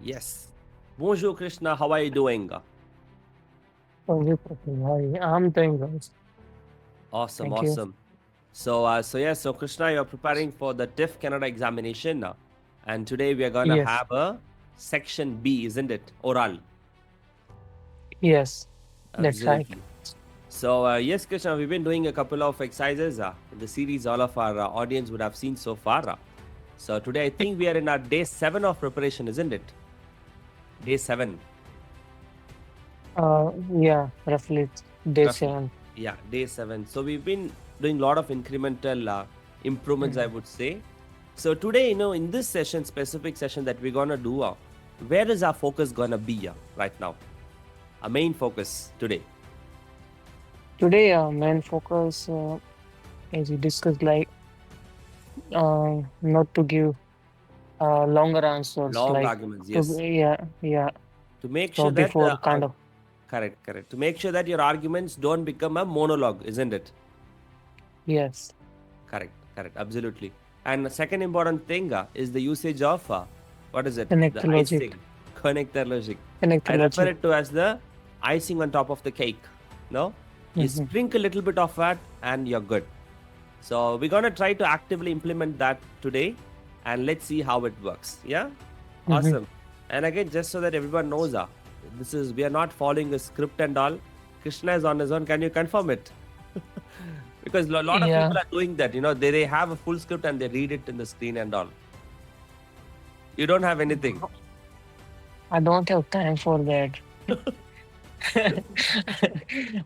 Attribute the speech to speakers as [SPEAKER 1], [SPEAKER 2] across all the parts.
[SPEAKER 1] Yes. Bonjour, Krishna. How are you doing?
[SPEAKER 2] Only Pratik. Hi, I'm doing good.
[SPEAKER 1] Awesome,
[SPEAKER 2] Thank you.
[SPEAKER 1] awesome. So Krishna, you're preparing for the TIFF Canada examination now, and today we are gonna
[SPEAKER 2] Yes,
[SPEAKER 1] have a section B, isn't it? Oral.
[SPEAKER 2] yes, that's right.
[SPEAKER 1] Absolutely. So yes, Krishna, we've been doing a couple of exercises in the series. All of our audience would have seen so far. So today, I think we are in our day 7 of preparation, isn't it? Day 7.
[SPEAKER 2] Yeah, roughly it's day
[SPEAKER 1] Roughly.
[SPEAKER 2] 7.
[SPEAKER 1] Yeah, day 7. So we've been doing a lot of incremental improvements, I
[SPEAKER 2] Mm.
[SPEAKER 1] would say. So today, in this session, specific session that we're gonna do, where is our focus gonna be right now? Our main focus today.
[SPEAKER 2] Today, main focus, as we discussed, like not to give longer answers,
[SPEAKER 1] Long
[SPEAKER 2] like
[SPEAKER 1] arguments,
[SPEAKER 2] to
[SPEAKER 1] yes.
[SPEAKER 2] yeah, yeah.
[SPEAKER 1] To make
[SPEAKER 2] So
[SPEAKER 1] sure that
[SPEAKER 2] before kind of
[SPEAKER 1] correct, correct. To make sure that your arguments don't become a monologue, isn't it?
[SPEAKER 2] yes,
[SPEAKER 1] Correct, correct, absolutely. And the second important thing is the usage of what is it?
[SPEAKER 2] connect
[SPEAKER 1] The
[SPEAKER 2] the logic,
[SPEAKER 1] icing, connector logic.
[SPEAKER 2] connect the
[SPEAKER 1] I refer
[SPEAKER 2] logic.
[SPEAKER 1] it to as the icing on top of the cake. No, you
[SPEAKER 2] Mm-hmm.
[SPEAKER 1] sprinkle a little bit of that, and you're good. So we're gonna try to actively implement that today, and let's see how it works. Yeah,
[SPEAKER 2] Mm-hmm.
[SPEAKER 1] awesome. And again, just so that everyone knows, this is we are not following a script and all. Krishna is on his own. Can you confirm it? Because a lot of
[SPEAKER 2] Yeah,
[SPEAKER 1] people are doing that. They have a full script and they read it in the screen and all. You don't have anything.
[SPEAKER 2] I don't have time for that.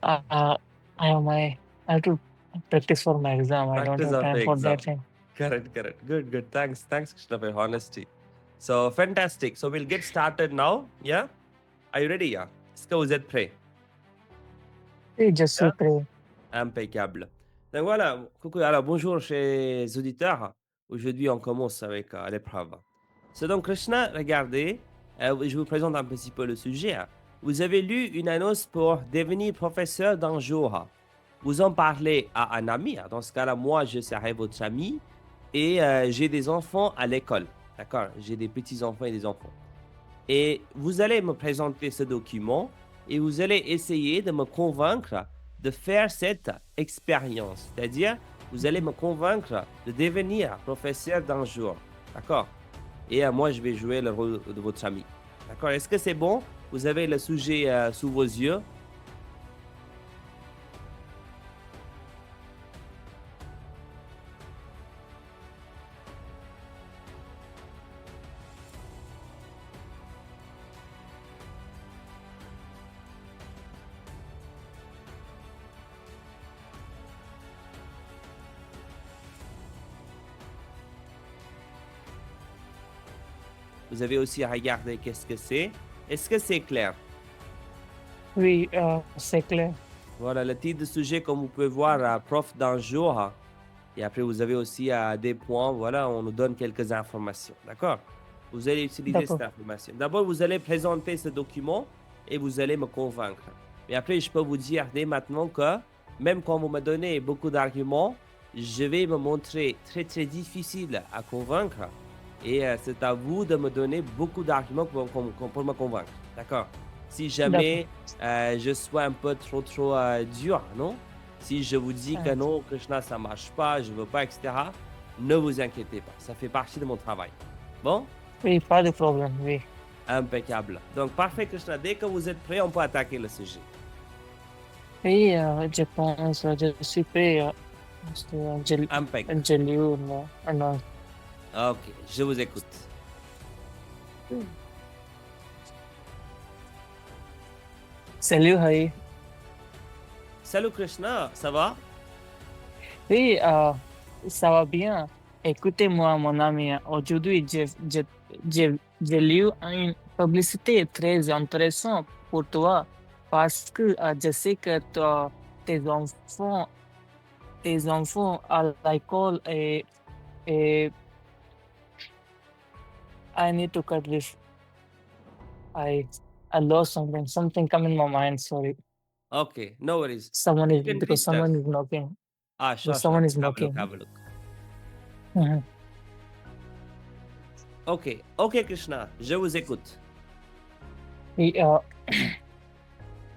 [SPEAKER 2] uh, I have I have to practice for my exam. I don't
[SPEAKER 1] Practice
[SPEAKER 2] have
[SPEAKER 1] of the
[SPEAKER 2] time for
[SPEAKER 1] exam.
[SPEAKER 2] that thing.
[SPEAKER 1] Correct, correct. Good, good. Thanks, Krishna, for your honesty. So fantastic. So we'll get started now. Yeah. Are you ready? Yeah. Est-ce que vous êtes prêts?
[SPEAKER 2] Hey, just
[SPEAKER 1] Yeah.
[SPEAKER 2] you pray.
[SPEAKER 1] Impeccable. Donc voilà. Coucou. Alors bonjour, chers auditeurs. Aujourd'hui, on commence avec l'épreuve. C'est donc Krishna. Regardez. Je vous présente un petit peu le sujet. Vous avez lu une annonce pour devenir professeur d'un jour. Vous en parlez à un ami. Dans ce cas-là, moi, je serai votre ami. Et j'ai des enfants à l'école. D'accord? J'ai des petits-enfants et des enfants. Et vous allez me présenter ce document et vous allez essayer de me convaincre de faire cette expérience. C'est-à-dire, vous allez me convaincre de devenir professeur d'un jour. D'accord? Et moi, je vais jouer le rôle de votre ami. D'accord? Est-ce que c'est bon? Vous avez le sujet sous vos yeux? Vous avez aussi regardé qu'est-ce que c'est. Est-ce que c'est clair?
[SPEAKER 2] Oui, c'est clair.
[SPEAKER 1] Voilà, le titre de sujet, comme vous pouvez voir, prof d'un jour. Et après, vous avez aussi des points. Voilà, on nous donne quelques informations. D'accord? Vous allez utiliser cette
[SPEAKER 2] D'accord.
[SPEAKER 1] information. D'abord, vous allez présenter ce document et vous allez me convaincre. Mais après, je peux vous dire dès maintenant que même quand vous me donnez beaucoup d'arguments, je vais me montrer très très difficile à convaincre. Et c'est à vous de me donner beaucoup d'arguments pour me convaincre. D'accord? Si
[SPEAKER 2] D'accord.
[SPEAKER 1] jamais je sois un peu trop dur, non? Si je vous dis que
[SPEAKER 2] Ah,
[SPEAKER 1] non, Krishna, ça marche pas, je veux pas, etc., ne vous inquiétez pas. Ça fait partie de mon travail. Bon?
[SPEAKER 2] oui, pas de problème. Oui.
[SPEAKER 1] Impeccable. Donc, parfait, Krishna. Dès que vous êtes prêt, on peut attaquer le sujet.
[SPEAKER 2] Oui, je pense, je suis prêt.
[SPEAKER 1] Impeccable.
[SPEAKER 2] Je lis non.
[SPEAKER 1] Ok, je vous écoute.
[SPEAKER 2] Salut, Hari.
[SPEAKER 1] Salut, Krishna. Ça va?
[SPEAKER 2] Oui, ça va bien. Écoutez-moi, mon ami. Aujourd'hui, j'ai lu une publicité très intéressante pour toi parce que je sais que tes enfants, tes enfants à l'école et I need to cut this. I I lost something. Something come in my mind. Sorry.
[SPEAKER 1] Okay, no worries.
[SPEAKER 2] Someone
[SPEAKER 1] You
[SPEAKER 2] is
[SPEAKER 1] can
[SPEAKER 2] because
[SPEAKER 1] teach us.
[SPEAKER 2] someone is knocking.
[SPEAKER 1] Sure,
[SPEAKER 2] Because
[SPEAKER 1] sure.
[SPEAKER 2] someone is
[SPEAKER 1] Have a look,
[SPEAKER 2] knocking.
[SPEAKER 1] have a look.
[SPEAKER 2] Mhm.
[SPEAKER 1] OK. OK, Krishna, je vous écoute.
[SPEAKER 2] Oui,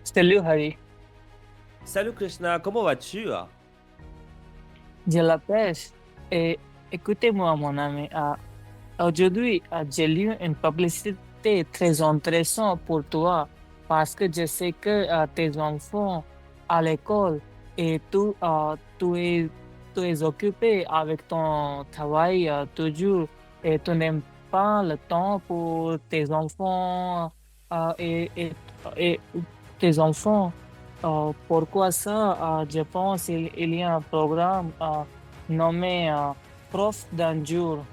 [SPEAKER 2] salut Harry,
[SPEAKER 1] Salut Krishna, comment vas-tu?
[SPEAKER 2] je la pêche. Et écoutez-moi, mon ami, aujourd'hui, j'ai lu une publicité très intéressante pour toi parce que je sais que tes enfants à l'école et tu es occupé avec ton travail toujours et tu n'aimes pas le temps pour tes enfants et tes enfants. Pourquoi ça? Je pense qu'il y a un programme nommé Prof d'un jour.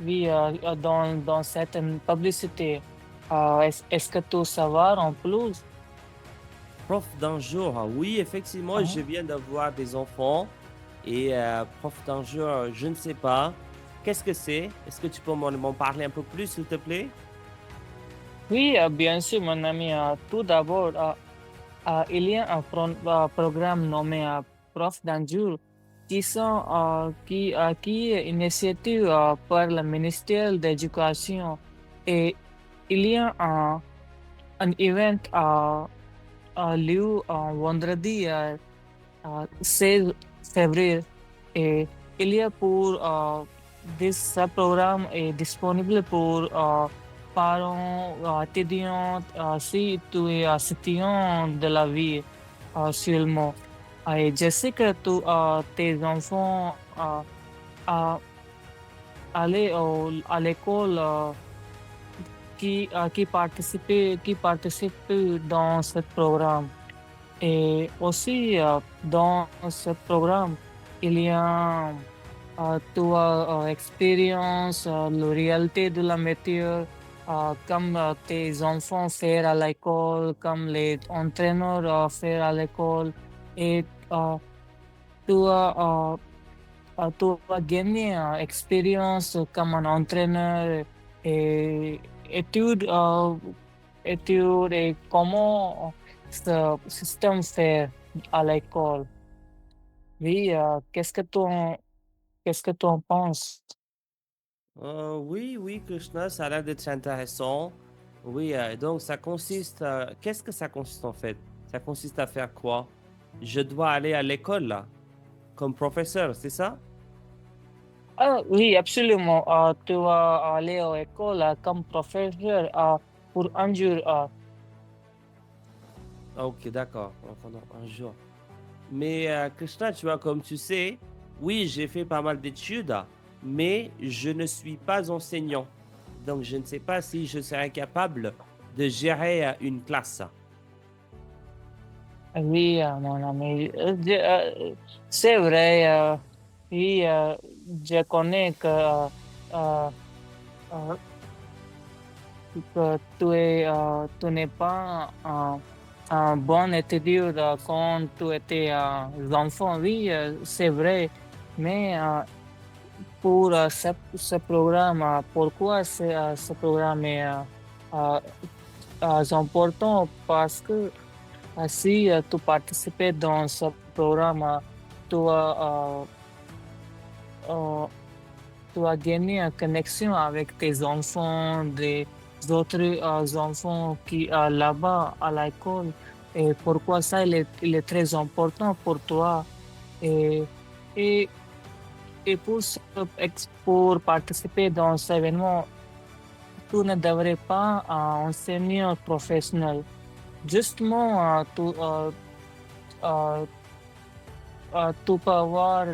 [SPEAKER 2] Oui, dans certaines publicités. Est-ce que tu savoir en plus?
[SPEAKER 1] Prof d'un jour, oui, effectivement, je
[SPEAKER 2] Hein?
[SPEAKER 1] viens d'avoir des enfants et prof d'un jour, je ne sais pas. Qu'est-ce que c'est? Est-ce que tu peux m'en parler un peu plus, s'il te plaît?
[SPEAKER 2] Oui, bien sûr, mon ami. Tout d'abord, il y a un programme nommé Prof d'un jour qui est initiative par le ministère de l'Éducation. Et il y a un event lieu vendredi 16 février. Et il y a ce programme est disponible pour parents, étudiants, si tu es étudiant de la vie seulement. Et je sais que tes enfants euh, allaient à l'école qui participent dans ce programme. Et aussi, dans ce programme, il y a toi expérience, la réalité de la météo, comme tes enfants faire à l'école, comme les entraîneurs faire à l'école. Et tu tu as gagné expérience comme un entraîneur et études, études et comment ce système fait à l'école. Oui, qu'est-ce que tu en penses?
[SPEAKER 1] Oui, oui, Krishna, ça a l'air d'être intéressant. Oui, donc ça consiste, qu'est-ce que ça consiste en fait? Ça consiste à faire quoi? Je dois aller à l'école là, comme professeur, c'est ça?
[SPEAKER 2] Ah, oui, absolument. Tu vas aller à l'école comme professeur pour un jour.
[SPEAKER 1] Ah, ok, d'accord, pendant un jour. Mais Krishna, tu vois, comme tu sais, oui, j'ai fait pas mal d'études, mais je ne suis pas enseignant. Donc, je ne sais pas si je serais capable de gérer une classe.
[SPEAKER 2] Oui, mon ami. C'est vrai. Oui, je connais euh, euh, que tu n'es pas un bon étudiant quand tu étais enfant. Oui, c'est vrai. Mais pour ce programme, pourquoi ce programme est euh, important? Parce que si tu participes dans ce programme, tu as, euh, tu as gagné une connexion avec tes enfants, des autres enfants qui sont là-bas à l'école. Et pourquoi ça, il est très important pour toi. Et, et, et pour participer dans cet événement, tu ne devrais pas enseigner un professionnel. Justement, euh, tu peux avoir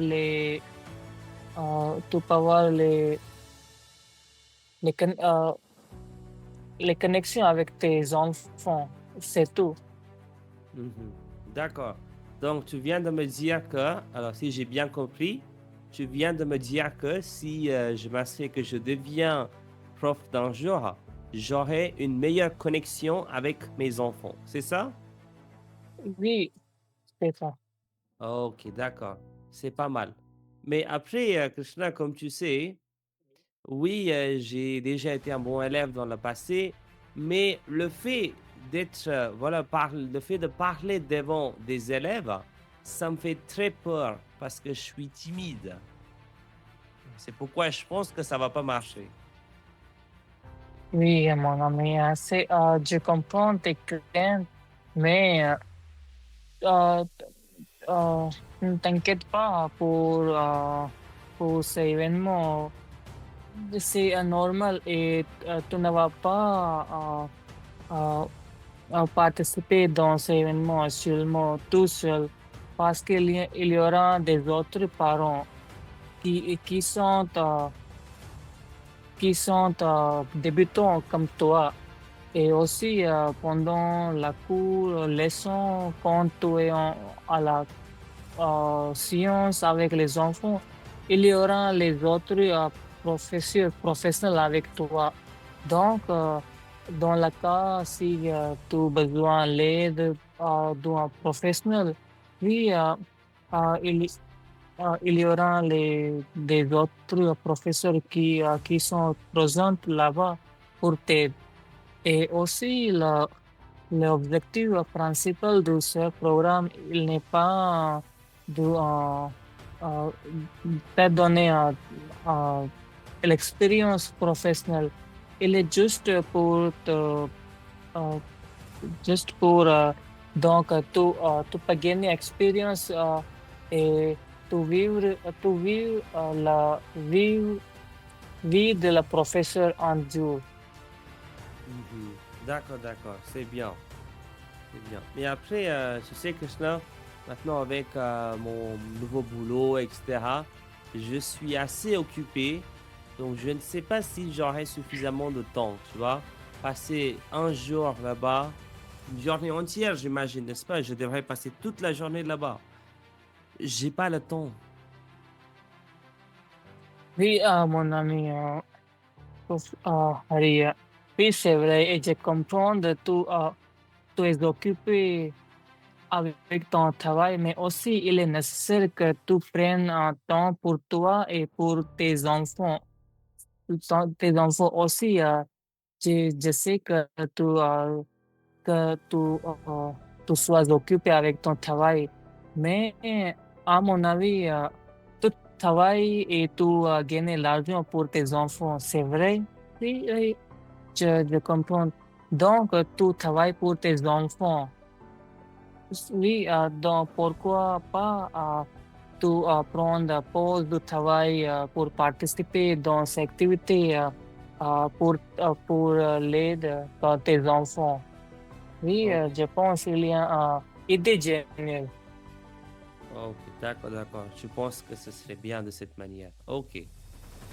[SPEAKER 2] tu peux avoir les, con- euh, les connexions avec tes enfants, c'est tout.
[SPEAKER 1] Mhm. D'accord. Donc, tu viens de me dire que, alors si j'ai bien compris, tu viens de me dire que si je m'inscris, que je deviens prof d'un jour, j'aurai une meilleure connexion avec mes enfants. C'est ça?
[SPEAKER 2] Oui, c'est ça.
[SPEAKER 1] Ok, d'accord. C'est pas mal. Mais après, Krishna, comme tu sais, oui, j'ai déjà été un bon élève dans le passé, mais le fait d'être, voilà, le fait de parler devant des élèves, ça me fait très peur parce que je suis timide. C'est pourquoi je pense que ça va pas marcher.
[SPEAKER 2] Oui, mon ami, je comprends tes craintes, mais euh, ne t'inquiète pas pour ces événements. C'est normal et tu ne vas pas participer dans ces événements seulement tout seul parce il y aura des autres parents qui sont débutants comme toi. Et aussi, pendant la cour, leçon, quand tu es à la science avec les enfants, il y aura les autres professeurs, professionnels avec toi. Donc, dans le cas, si tu as besoin d'aide d'un professionnel, oui, il y aura des autres professeurs qui sont présents là-bas pour t'aider. Et aussi, l'objectif principal de ce programme, il n'est pas de euh, te donner l'expérience professionnelle. Il est euh, juste pour tu peux gagner expérience et tu vivre la vie de la professeur en jour.
[SPEAKER 1] Mhm. D'accord, d'accord, c'est bien, c'est bien. Mais après, tu sais, Krishna, maintenant avec mon nouveau boulot, etc., je suis assez occupé, donc je ne sais pas si j'aurai suffisamment de temps, tu vois. Passer un jour là-bas, une journée entière, j'imagine, n'est-ce pas? Je devrais passer toute la journée là-bas. J'ai pas le temps.
[SPEAKER 2] Oui, mon ami, Harry, oui, c'est vrai, et je comprends que tu es occupé avec ton travail, mais aussi il est nécessaire que tu prennes un temps pour toi et pour tes enfants. Tes enfants aussi, je sais que tu sois occupé avec ton travail, mais à mon avis, tu travailles et tu gagnes l'argent pour tes enfants, c'est vrai? Oui, oui, je comprends. Donc, tu travailles pour tes enfants. Oui, donc pourquoi pas tu prendre pause de travail pour participer dans ces activités pour l'aide à tes enfants. Oui,
[SPEAKER 1] Ok,
[SPEAKER 2] je pense qu'il y a idée géniale.
[SPEAKER 1] ok, d'accord, d'accord. Je pense que ce serait bien de cette manière. Ok,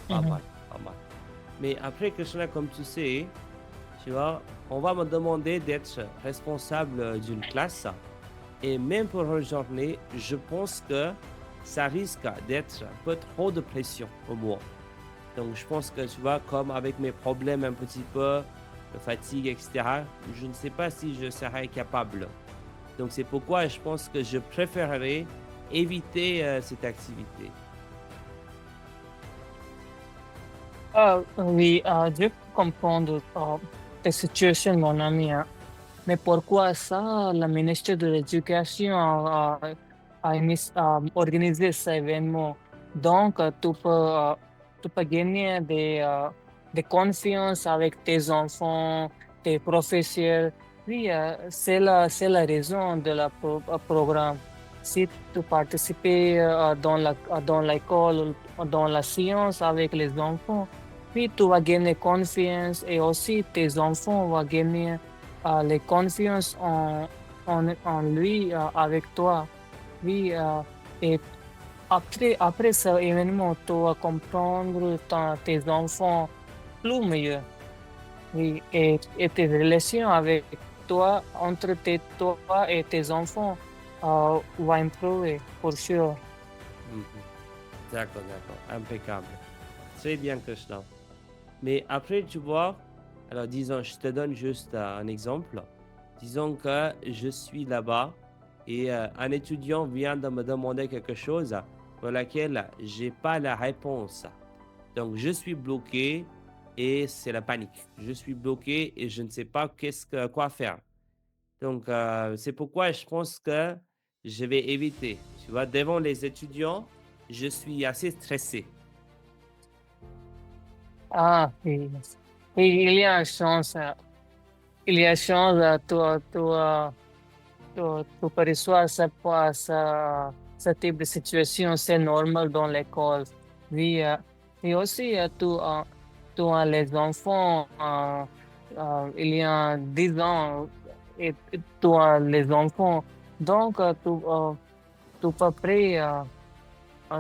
[SPEAKER 1] pas
[SPEAKER 2] Mhm.
[SPEAKER 1] mal, pas mal. Mais après, Krishna, comme tu sais, tu vois, on va me demander d'être responsable d'une classe. Et même pour une journée, je pense que ça risque d'être un peu trop de pression pour moi. Donc, je pense que, tu vois, comme avec mes problèmes un petit peu, de fatigue, etc., je ne sais pas si je serai capable. Donc, c'est pourquoi je pense que je préférerais éviter cette activité.
[SPEAKER 2] Oui, je comprends ta situation, mon ami, hein. Mais pourquoi ça, le ministre de l'Éducation a organisé cet événement? Donc, tu peux gagner des confiances avec tes enfants, tes professeurs. Oui, c'est la raison de la programme. Si tu participes dans l'école, ou dans la science avec les enfants, puis tu vas gagner confiance et aussi tes enfants vont gagner les confiance en lui avec toi. Oui, et après ce événement, tu vas comprendre tes enfants plus mieux. Oui, et tes relations avec toi, toi et tes enfants, vont improver, pour sûr.
[SPEAKER 1] Mhm. D'accord, d'accord. Impeccable. Très bien, Krishna. Mais après, tu vois, alors disons, je te donne juste un exemple. Disons que je suis là-bas et un étudiant vient de me demander quelque chose pour laquelle j'ai pas la réponse. Donc, je suis bloqué et c'est la panique. Je suis bloqué et je ne sais pas quoi faire. Donc, c'est pourquoi je pense que je vais éviter. Tu vois, devant les étudiants, je suis assez stressé.
[SPEAKER 2] Ah, oui. il y a une chance, il y a chance, tu perçois ce type de situation, c'est normal dans l'école. Oui, et aussi, tu as les enfants, il y a 10 ans, et tu as les enfants. Donc, tu peux prêt,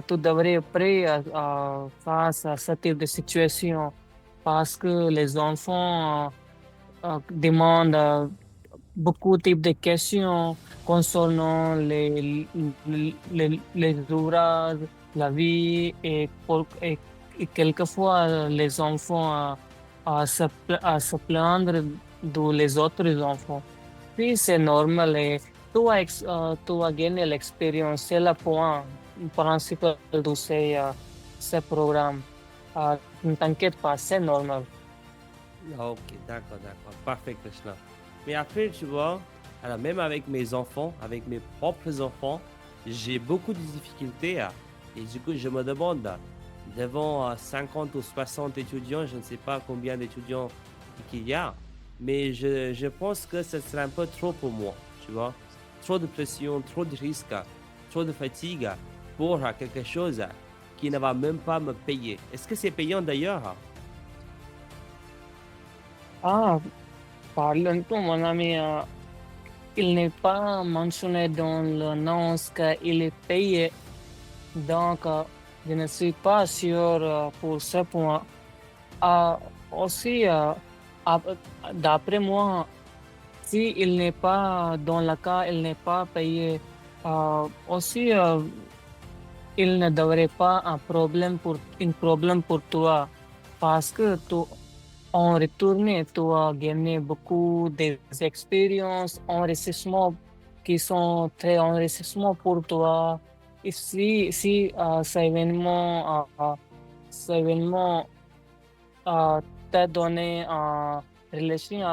[SPEAKER 2] tu devrais prêt face à ce type de situation parce que les enfants demandent beaucoup de types de questions concernant les ouvrages, la vie et quelquefois les enfants à se plaindre de les autres enfants. Puis c'est normal et tu as gagné l'expérience. C'est le point principal de ces programmes. Ne t'inquiète pas, c'est normal.
[SPEAKER 1] Ah, ok, d'accord, d'accord. Parfait, Krishna. Mais après, tu vois, alors même avec mes enfants, avec mes propres enfants, j'ai beaucoup de difficultés. Et du coup, je me demande, devant 50 ou 60 étudiants, je ne sais pas combien d'étudiants qu'il y a, mais je pense que ce serait un peu trop pour moi, tu vois. Trop de pression, trop de risques, trop de fatigue pour quelque chose qui ne va même pas me payer. Est-ce que c'est payant d'ailleurs?
[SPEAKER 2] Ah, parlons tout, mon ami. Il n'est pas mentionné dans l'annonce qu'il est payé, donc je ne suis pas sûr pour ce point. Ah, aussi, ap- d'après moi, si il n'est pas dans le cas, il n'est pas payé, aussi, il ne devrait pas un problème pour toi parce que en retourné, tu as gagné beaucoup d'expériences, enrichissements qui sont très enrichissants pour toi. Et si cet événement t'a donné en relation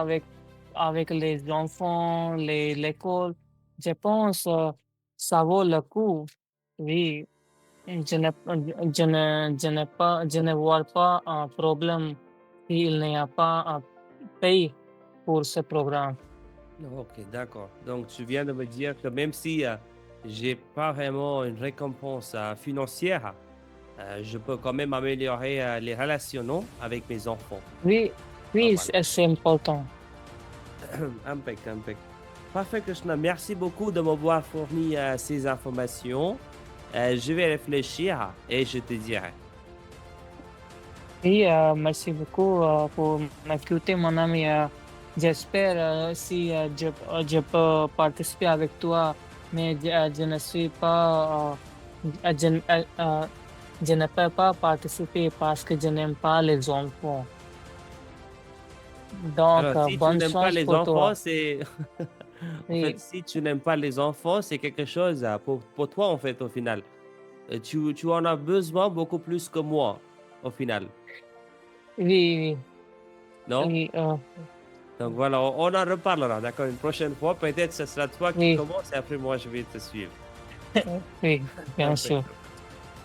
[SPEAKER 2] avec les enfants, l'école, je pense ça vaut le coup. Oui, je ne vois pas un problème s'il n'y a pas un paye pour ce programme.
[SPEAKER 1] Ok, d'accord. Donc, tu viens de me dire que même si j'ai pas vraiment une récompense financière, je peux quand même améliorer les relations non, avec mes enfants.
[SPEAKER 2] Oui,
[SPEAKER 1] Ah,
[SPEAKER 2] oui,
[SPEAKER 1] voilà.
[SPEAKER 2] c'est important.
[SPEAKER 1] Impec, impec. Parfait, Krishna. Merci beaucoup de m'avoir fourni ces informations. Je vais réfléchir et je te dirai.
[SPEAKER 2] Oui, merci beaucoup pour m'écouter, mon ami. J'espère si je peux participer avec toi, mais je ne suis pas, je ne peux pas participer parce que je n'aime pas les enfants. Donc,
[SPEAKER 1] Alors, si tu
[SPEAKER 2] bonne
[SPEAKER 1] n'aimes pas
[SPEAKER 2] chance
[SPEAKER 1] les
[SPEAKER 2] pour
[SPEAKER 1] enfants,
[SPEAKER 2] toi.
[SPEAKER 1] c'est... En fait,
[SPEAKER 2] Oui,
[SPEAKER 1] si tu n'aimes pas les enfants, c'est quelque chose pour toi, en fait, au final. Tu en as besoin beaucoup plus que moi, au final.
[SPEAKER 2] oui,
[SPEAKER 1] Non?
[SPEAKER 2] oui,
[SPEAKER 1] Donc voilà, on en reparlera, d'accord? Une prochaine fois, peut-être ce sera toi qui
[SPEAKER 2] oui,
[SPEAKER 1] commence et après moi, je vais te suivre.
[SPEAKER 2] oui, bien sûr.
[SPEAKER 1] Impeccable.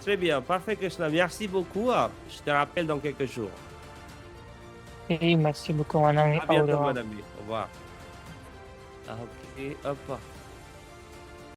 [SPEAKER 1] Très bien, parfait, Krishna. Merci beaucoup. Je te rappelle dans quelques jours.
[SPEAKER 2] Oui, merci beaucoup, mon ami.
[SPEAKER 1] À
[SPEAKER 2] Au
[SPEAKER 1] bientôt, mon
[SPEAKER 2] revoir.
[SPEAKER 1] ami. Au revoir. Ah, ok, hop.